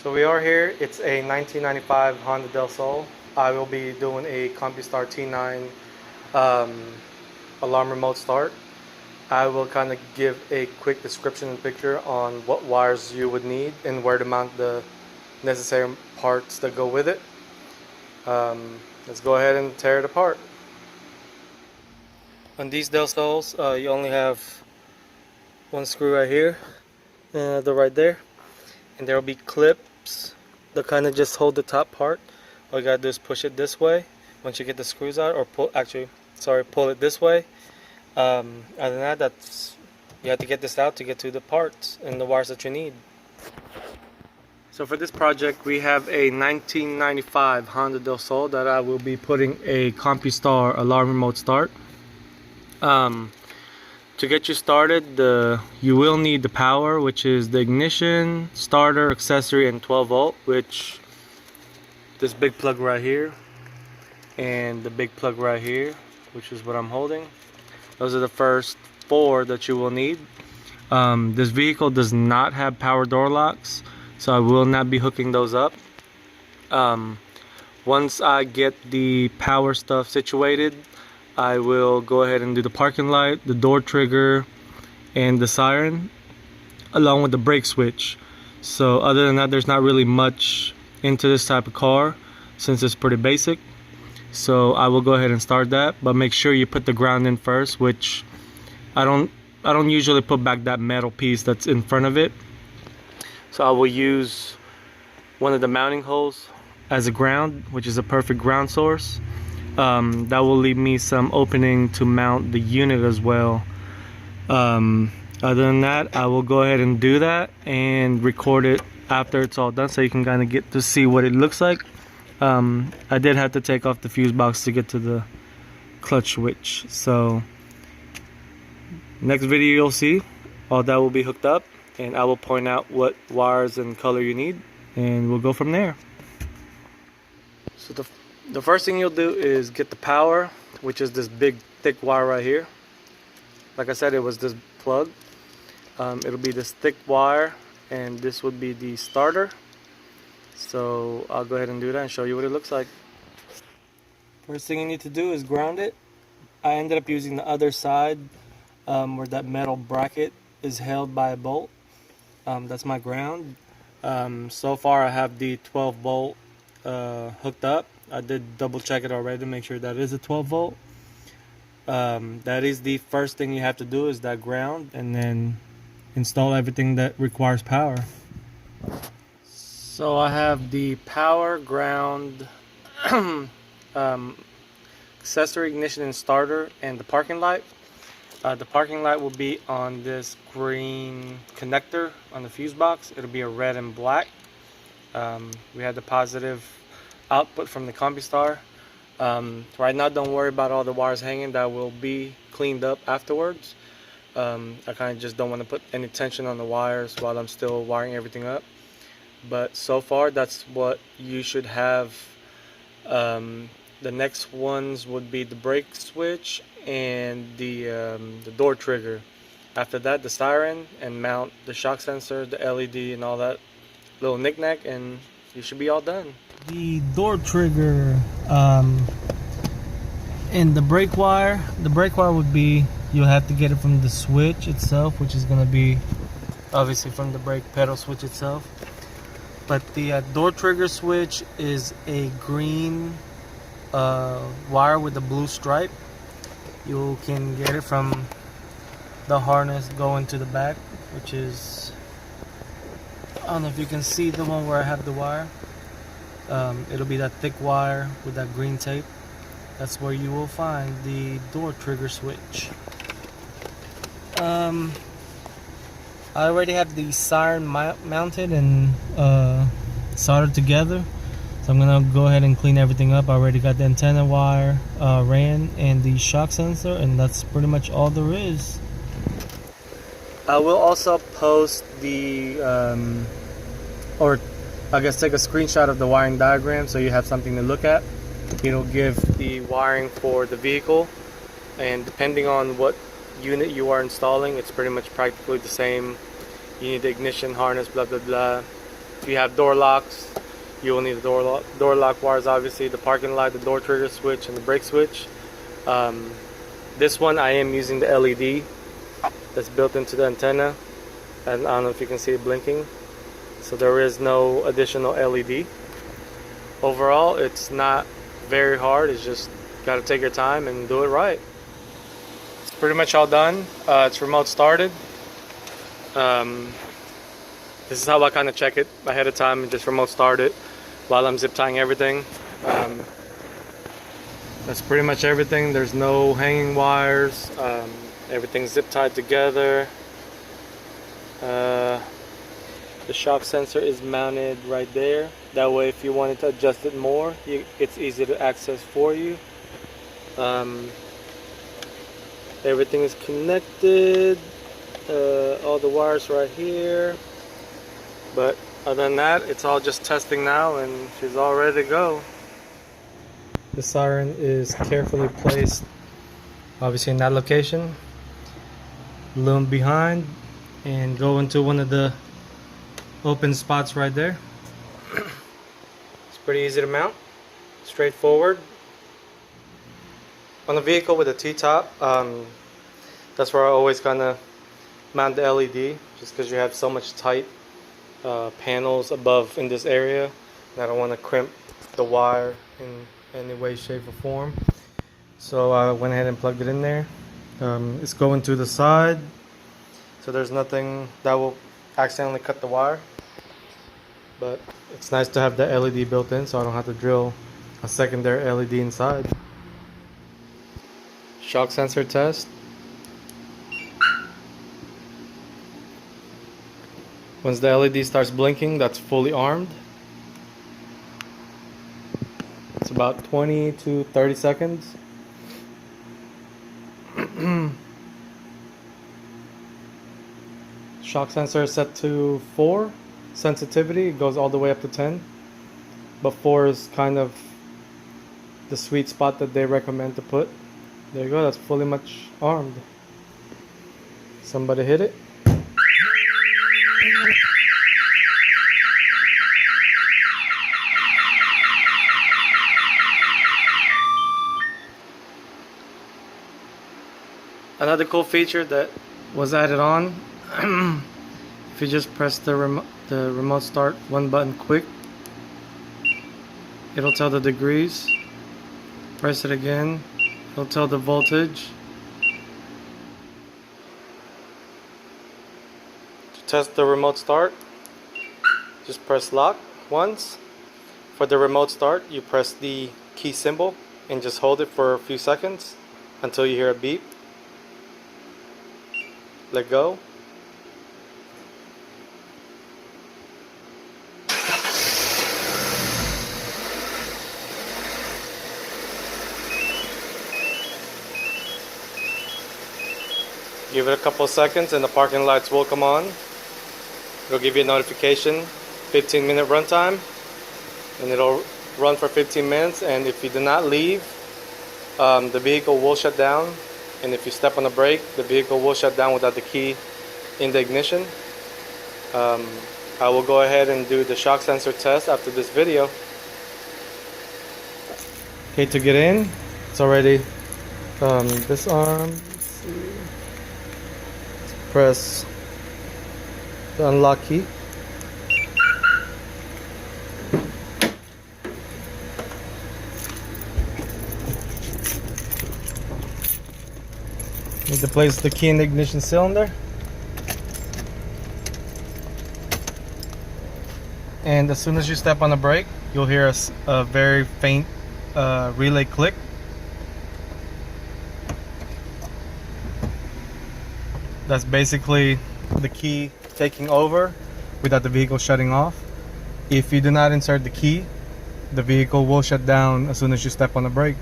So we are here. It's a 1995 Honda Del Sol. I will be doing a Compustar T9 um, alarm remote start. I will kind of give a quick description and picture on what wires you would need and where to mount the necessary parts that go with it. Let's go ahead and tear it apart. On these Del Sols, you only have one screw right here and another right there, and there will be clips that kind of just hold the top part. All you gotta do is push it this way once you get the screws out, or pull it this way. Other than that, you have to get this out to get to the parts and the wires that you need. So for this project, we have a 1995 Honda Del Sol that I will be putting a Compustar alarm remote start. To get you started, you will need the power, which is the ignition, starter, accessory, and 12 volt, which this big plug right here and the big plug right here, which is what I'm holding. Those are the first four that you will need. This vehicle does not have power door locks, so I will not be hooking those up. Once I get the power stuff situated, I will go ahead and do the parking light, the door trigger, and the siren, along with the brake switch. So other than that, there's not really much into this type of car since it's pretty basic. So I will go ahead and start that, but make sure you put the ground in first, which I don't usually put back that metal piece that's in front of it. So I will use one of the mounting holes as a ground, which is a perfect ground source. That will leave me some opening to mount the unit as well. Other than that, I will go ahead and do that and record it after it's all done, so you can kind of get to see what it looks like. I did have to take off the fuse box to get to the clutch switch. So next video you'll see all that will be hooked up, and I will point out what wires and color you need, and we'll go from there. So the first thing you'll do is get the power, which is this big thick wire right here. Like I said, it was this plug. It'll be this thick wire, and this would be the starter. So I'll go ahead and do that and show you what it looks like. First thing you need to do is ground it. I ended up using the other side where that metal bracket is held by a bolt. That's my ground. So far I have the 12 volt hooked up. I did double check it already to make sure that is a 12 volt. That is the first thing you have to do, is that ground, and then install everything that requires power. So I have the power, ground, accessory, ignition, and starter, and the parking light. The parking light will be on this green connector on the fuse box. It'll be a red and black. We had the positive output from the Compustar. Right now, don't worry about all the wires hanging. That will be cleaned up afterwards. I kind of just don't want to put any tension on the wires while I'm still wiring everything up. But so far, that's what you should have. The next ones would be the brake switch and the door trigger. After that, the siren, and mount the shock sensor, the LED, and all that little knickknack, and you should be all done. The door trigger and the brake wire would be, you'll have to get it from the switch itself, which is going to be obviously from the brake pedal switch itself. But the door trigger switch is a green wire with a blue stripe. You can get it from the harness going to the back, which is, I don't know if you can see the one where I have the wire. It'll be that thick wire with that green tape. That's where you will find the door trigger switch. I already have the siren mounted and soldered together, so I'm gonna go ahead and clean everything up. I already got the antenna wire ran and the shock sensor, and that's pretty much all there is. I will also post the or I guess take a screenshot of the wiring diagram so you have something to look at. It'll give the wiring for the vehicle, and depending on what unit you are installing, it's pretty much practically the same. You need the ignition harness, blah blah blah, If you have door locks, you will need the door lock wires, obviously, the parking light, the door trigger switch, and the brake switch. This one I am using the LED that's built into the antenna, and I don't know if you can see it blinking. So there is no additional LED. Overall, it's not very hard. It's just got to take your time and do it right. It's pretty much all done. It's remote started. This is how I kind of check it ahead of time and just remote start it while I'm zip tying everything. That's pretty much everything. There's no hanging wires. Everything's zip tied together. The shock sensor is mounted right there. That way, if you wanted to adjust it more, it's easy to access for you. Everything is connected. All the wires right here. But other than that, it's all just testing now, and she's all ready to go. The siren is carefully placed, obviously in that location. Loom behind and go into one of the open spots right there. It's pretty easy to mount, straightforward. On a vehicle with a T-top, that's where I always kind of mount the LED, just because you have so much tight panels above in this area, and I don't want to crimp the wire in any way, shape, or form. So I went ahead and plugged it in there. It's going to the side, so there's nothing that will accidentally cut the wire. But it's nice to have the LED built in, so I don't have to drill a secondary LED inside. Shock sensor test. Once the LED starts blinking, that's fully armed. It's about 20 to 30 seconds. Shock sensor is set to 4. Sensitivity, it goes all the way up to 10. But 4 is kind of the sweet spot that they recommend to put. There you go, that's fully much armed. Somebody hit it. Another cool feature that was added on, if you just press the remote start one button quick, it'll tell the degrees. Press it again, it'll tell the voltage. To test the remote start, just press lock once. For the remote start, you press the key symbol and just hold it for a few seconds until you hear a beep. Let go. Give it a couple of seconds and the parking lights will come on. It'll give you a notification, 15-minute runtime, and it'll run for 15 minutes, and if you do not leave, the vehicle will shut down. And if you step on the brake, the vehicle will shut down without the key in the ignition. I will go ahead and do the shock sensor test after this video. Okay, to get in, it's already this arm. Let's see. Let's press the unlock key. Need to place the key in the ignition cylinder. And as soon as you step on the brake, you'll hear a very faint relay click. That's basically the key taking over without the vehicle shutting off. If you do not insert the key, the vehicle will shut down as soon as you step on the brake.